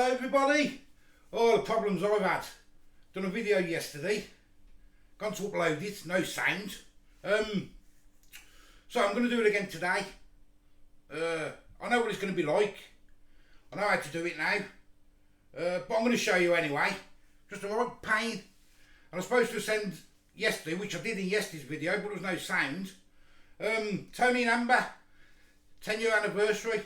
Hello everybody. All the problems I've had. Done a video yesterday. Gone to upload it, no sound. So I'm going to do it again today. I know what it's going to be like. I know how to do it now. But I'm going to show you anyway. Just a right pain. And I was supposed to send yesterday, which I did in yesterday's video, but there was no sound. Tony and Amber, 10-year anniversary.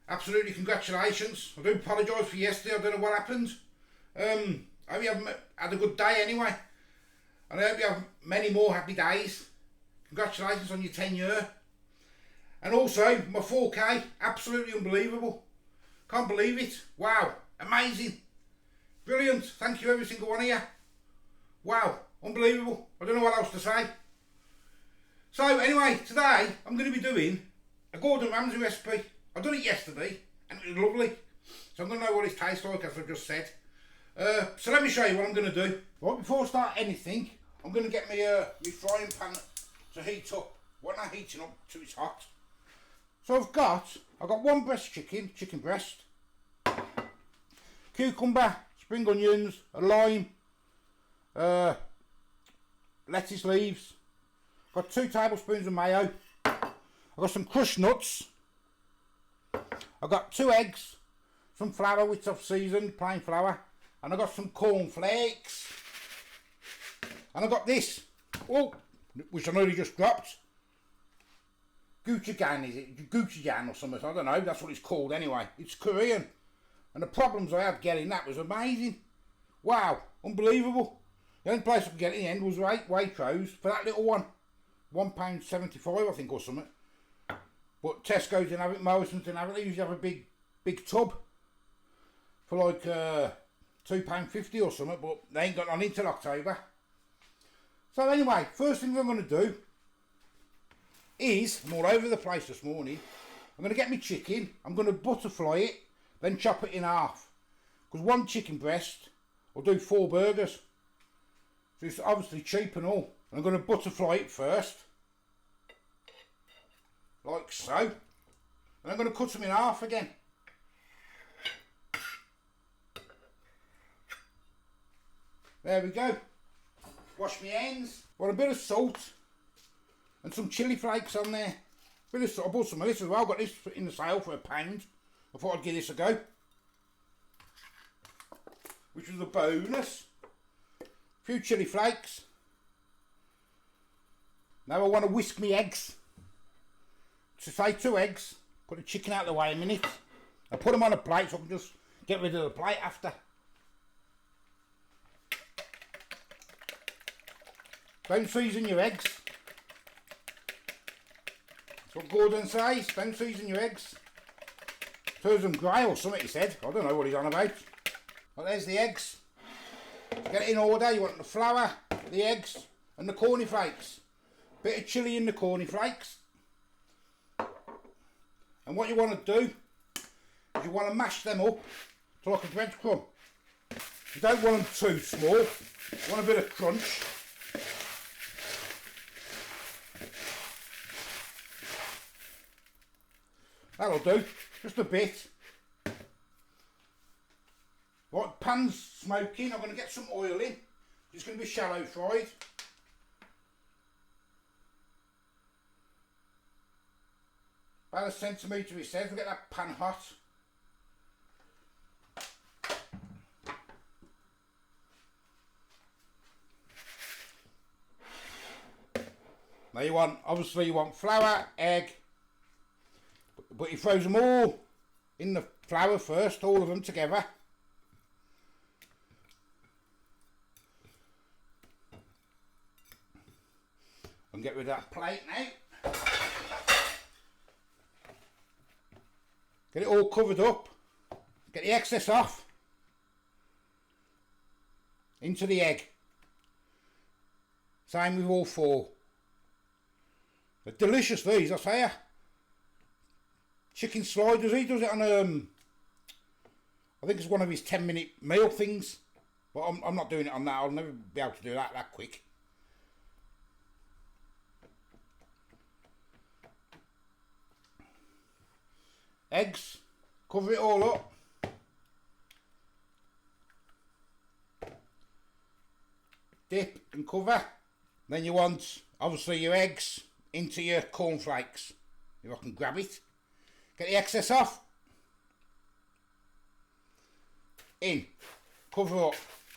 Absolutely congratulations. I do apologise for yesterday, I don't know what happened. I hope you have had a good day anyway. And I hope you have many more happy days. Congratulations on your 10-year. And also, my 4K, absolutely unbelievable. Can't believe it. Wow, amazing. Brilliant, thank you every single one of you. Wow, unbelievable. I don't know what else to say. So anyway, today I'm going to be doing a Gordon Ramsay recipe. I done it yesterday and it was lovely. So I'm going to know what it tastes like, as I've just said. So let me show you what I'm going to do. Right before I start anything, I'm going to get my frying pan to heat up. What not heating up till it's hot. So I've got one breast chicken breast, cucumber, spring onions, a lime, lettuce leaves. Got 2 tablespoons of mayo. I've got some crushed nuts. I've got 2 eggs, some flour which I've seasoned, plain flour, and I've got some corn flakes. And I've got this, which I nearly just dropped. Gochujang, is it? Gochujang or something, I don't know, that's what it's called anyway. It's Korean. And the problems I had getting that was amazing. Wow, unbelievable. The only place I could get it in the end was Waitrose for that little one. £1.75 I think or something. But Tesco's didn't have it, Morrison's didn't have it. They usually have a big tub for like £2.50 or something, but they ain't got on until October. So anyway, first thing I'm going to do is, I'm all over the place this morning, I'm going to get my chicken, I'm going to butterfly it, then chop it in half. Because one chicken breast will do 4 burgers. So it's obviously cheap and all. And I'm going to butterfly it first. Like so. And I'm going to cut them in half again. There we go. Wash my hands. Want a bit of salt and some chilli flakes on there. Bit of salt. I bought some of this as well. Got this in the sale for £1. I thought I'd give this a go, which was a bonus. A few chilli flakes. Now I want to whisk my eggs. So say 2 eggs, put the chicken out of the way a minute. I put them on a plate so I can just get rid of the plate after. Don't season your eggs. That's what Gordon says, don't season your eggs. Turns them grey or something he said. I don't know what he's on about. Well, there's the eggs. Get it in order. You want the flour, the eggs and the corny flakes. Bit of chilli in the corny flakes. And what you want to do is you want to mash them up to like a breadcrumb. You don't want them too small. You want a bit of crunch. That'll do, just a bit. Right, pan's smoking. I'm going to get some oil in. It's going to be shallow fried. About 1 centimetre, he says. We'll get that pan hot. Now obviously you want flour, egg, but he throws them all in the flour first, all of them together. And get rid of that plate now. Get it all covered up. Get the excess off. Into the egg. Same with all 4. They're delicious these, I say ya. Chicken sliders, he does it on I think it's one of his 10-minute meal things. But I'm not doing it on that, I'll never be able to do that quick. Eggs, cover it all up. dip and cover. Then you want, obviously, your eggs into your cornflakes. If I can grab it. Get the excess off. In. Cover up.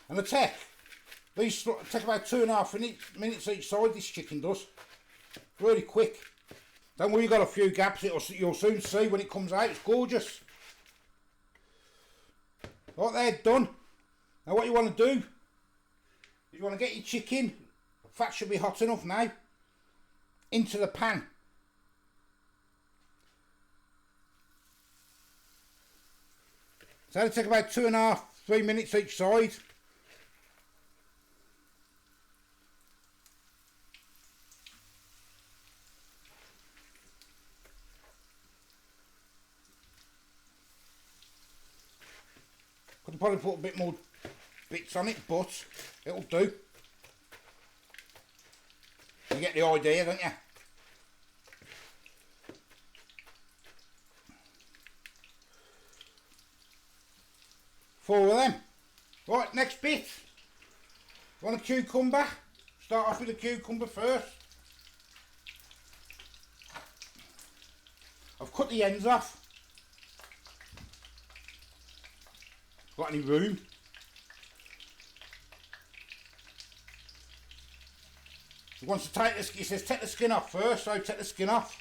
And the these take about 2.5 minutes each side, this chicken does. Really quick. Don't worry, you've got a few gaps, you'll soon see when it comes out, it's gorgeous. Right there, done. Now what you want to do, is you want to get your chicken, the fat should be hot enough now, into the pan. So it'll take about 2.5, 3 minutes each side. Could probably put a bit more bits on it, but it'll do. You get the idea, don't you? Four of them. Right, next bit. Want a cucumber? Start off with a cucumber first. I've cut the ends off. Got any room? He wants to take this. He says take the skin off first, so take the skin off.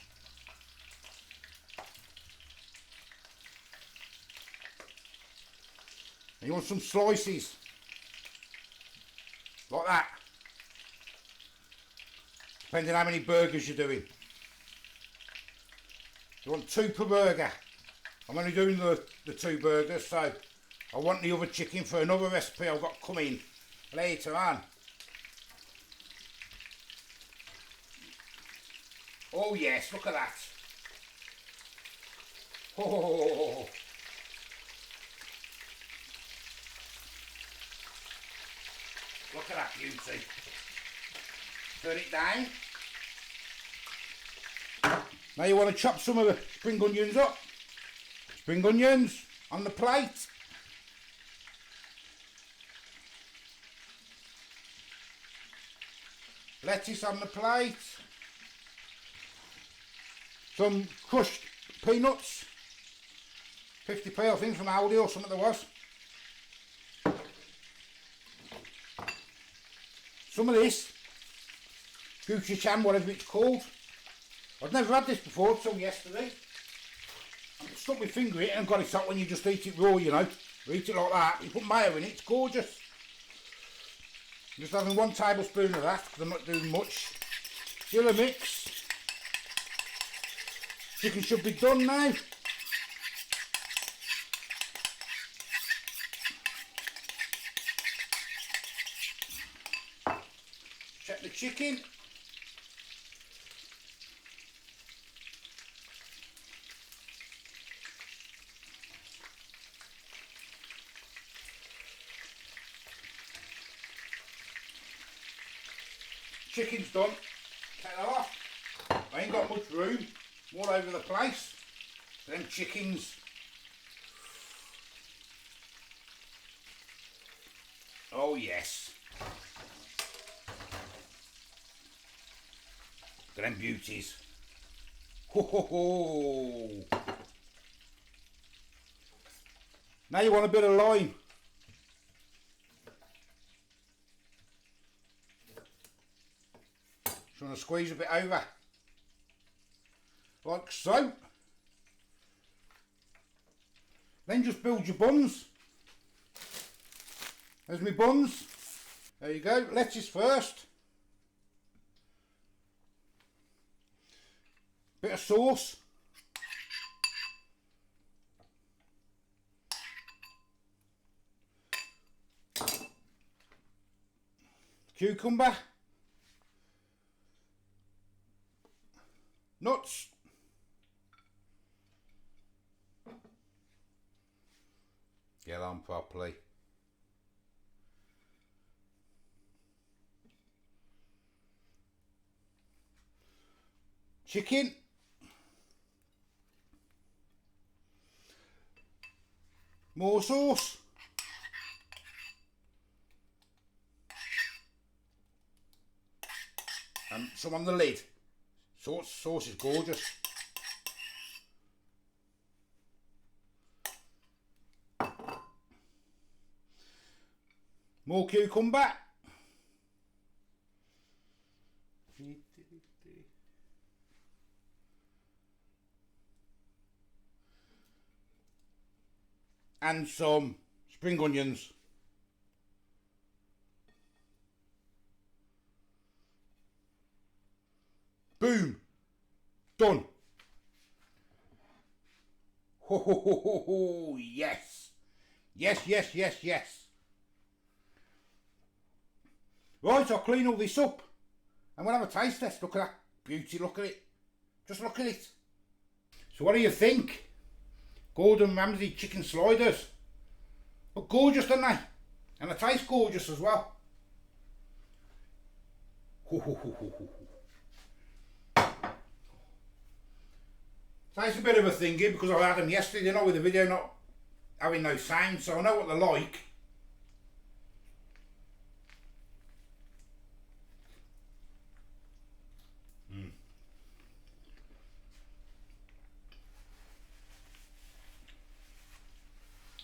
And you want some slices like that, depending how many burgers you're doing. You want 2 per burger. I'm only doing the 2 burgers, so I want the other chicken for another recipe I've got coming later on. Oh yes, look at that. Oh. Look at that beauty. Turn it down. Now you want to chop some of the spring onions up. Spring onions on the plate. Lettuce on the plate. Some crushed peanuts. 50p I think from Aldi or something there was. Some of this gochujang, whatever it's called. I'd never had this before until yesterday. I stuck my finger in it and got it out when you just eat it raw, you know. You eat it like that, you put mayo in it, it's gorgeous. I'm just having 1 tablespoon of that because I'm not doing much. Give a mix. Chicken should be done now. Check the chicken. Chicken's done. Take that off. I ain't got much room. All over the place. Them chickens. Oh yes. Look at them beauties. Ho ho ho. Now you want a bit of lime. Just want to squeeze a bit over. Like so. Then just build your buns. There's my buns. There you go. Lettuce first. Bit of sauce. Cucumber. Nuts. Get on properly. Chicken. More sauce. some on the lid. Sauce is gorgeous. More cucumber. And some spring onions. Boom. Done. Ho ho ho ho ho, yes. Yes, yes, yes, yes. Right, I'll clean all this up and we'll have a taste test. Look at that beauty, look at it. Just look at it. So what do you think? Gordon Ramsay chicken sliders. Look gorgeous, don't they? And they taste gorgeous as well. Ho, ho, ho, ho, ho. Tastes a bit of a thingy because I had them yesterday, you know, with the video not having no sound, so I know what they're like.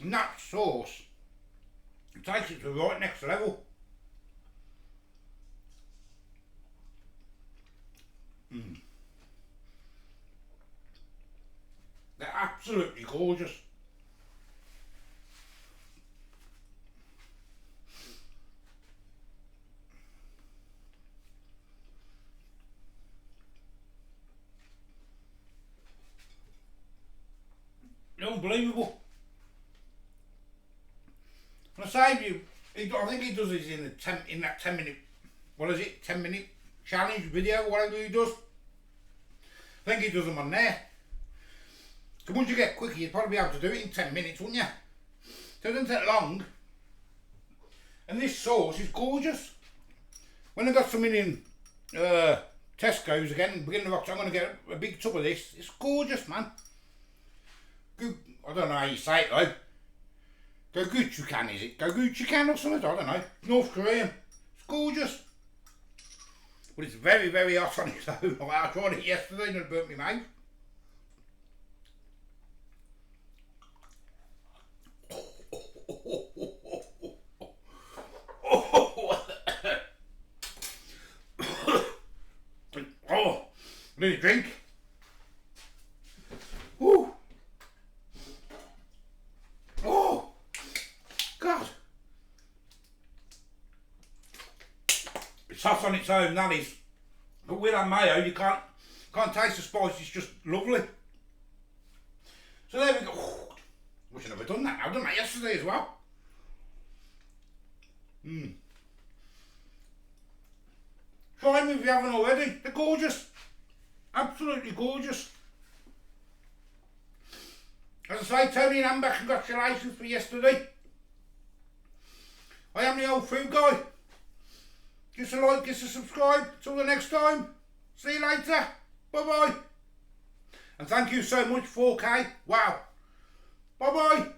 And that sauce takes it to the right next level. They're absolutely gorgeous. Unbelievable. And I saved you. I think he does this in that 10-minute. What is it? 10-minute challenge video, whatever he does. I think he does them on there. So once you get quicker, you'd probably be able to do it in 10 minutes, wouldn't you? So it doesn't take long. And this sauce is gorgeous. When I got some in Tesco's again, beginning of October, I'm going to get a big tub of this. It's gorgeous, man. I don't know how you say it though. Gochujang, is it? Gochujang or something? I don't know. North Korean. It's gorgeous. But it's very, very hot on its own. I tried it yesterday and it burnt my mouth. Oh, I need a drink. Woo. Oh, God. It's hot on its own, that is. But with that mayo, you can't taste the spice. It's just lovely. So there we go. Oh, wish I'd never done that. I've done that yesterday as well. Try them if you haven't already. They're gorgeous. Absolutely gorgeous. As I say, Tony and Amber, congratulations for yesterday. I am the old food guy. Give us a like, give us a subscribe. Till the next time. See you later. Bye bye. And thank you so much, 4K. Wow. Bye bye.